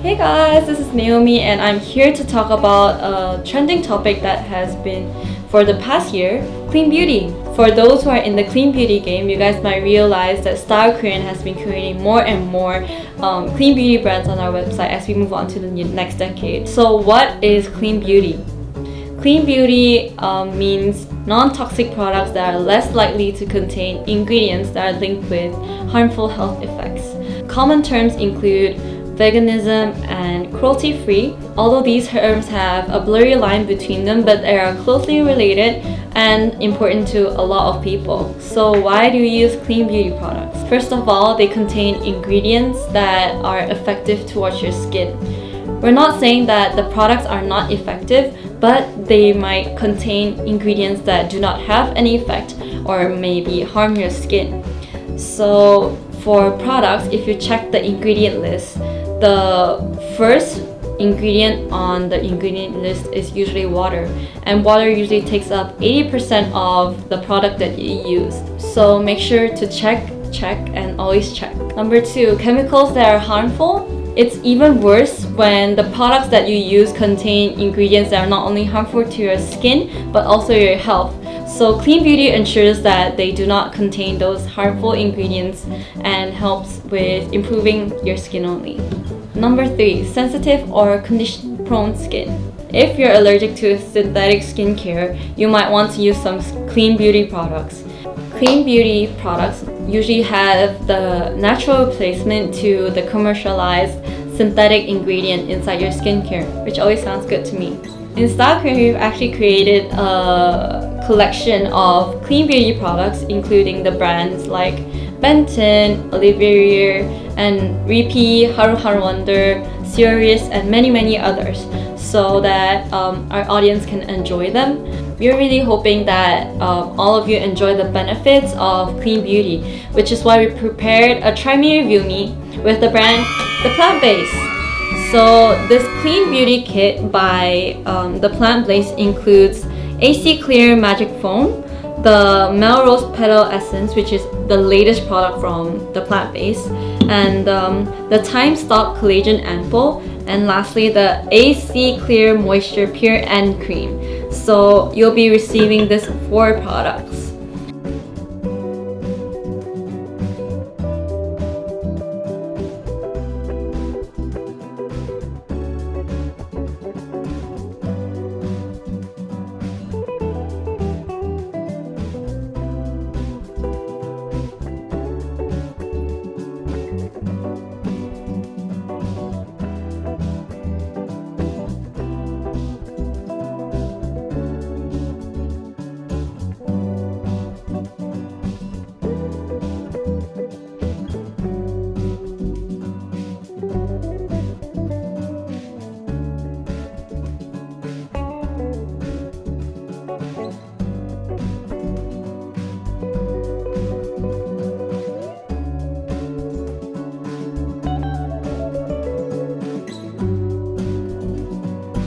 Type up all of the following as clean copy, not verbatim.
Hey guys, this is Naomi and I'm here to talk about a trending topic that has been for the past year, clean beauty. For those who are in the clean beauty game, you guys might realize that Style Korean has been creating more and more clean beauty brands on our website as we move on to the next decade. So what is clean beauty? Clean beauty means non-toxic products that are less likely to contain ingredients that are linked with harmful health effects. Common terms include veganism and cruelty-free. Although these terms have a blurry line between them, but they are closely related and important to a lot of people. So why do you use clean beauty products? First of all, they contain ingredients that are effective towards your skin. We're not saying that the products are not effective, but they might contain ingredients that do not have any effect or maybe harm your skin. So for products, if you check the ingredient list, the first ingredient on the ingredient list is usually water, and water usually takes up 80% of the product that you use. So make sure to check, and always check. Number 2, chemicals that are harmful. It's even worse when the products that you use contain ingredients that are not only harmful to your skin but also your health. So clean beauty ensures that they do not contain those harmful ingredients and helps with improving your skin only. Number 3, sensitive or condition-prone skin. If you're allergic to synthetic skincare, you might want to use some clean beauty products. Clean beauty products usually have the natural replacement to the commercialized synthetic ingredient inside your skincare, which always sounds good to me. In Style Korean, we've actually created a collection of clean beauty products, including the brands like Benton, Olivier, and Repeat, Haru Haru Wonder, Serious, and many others, so that our audience can enjoy them. We're really hoping that all of you enjoy the benefits of clean beauty, which is why we prepared a Try Me Review Me with the brand The Plant Base. So this clean beauty kit by The Plant Base includes AC Clear Magic Foam, the Melrose Petal Essence, which is the latest product from The Plant Base, and the Time Stop Collagen Ampoule, and lastly the AC Clear Moisture Pure End Cream. So you'll be receiving these 4 products.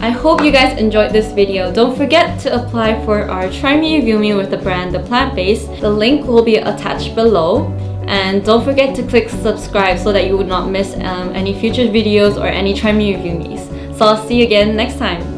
I hope you guys enjoyed this video. Don't forget to apply for our Try Me Review Me with the brand The Plant Base. The link will be attached below. And don't forget to click subscribe so that you would not miss any future videos or any Try Me Review Me's. So I'll see you again next time.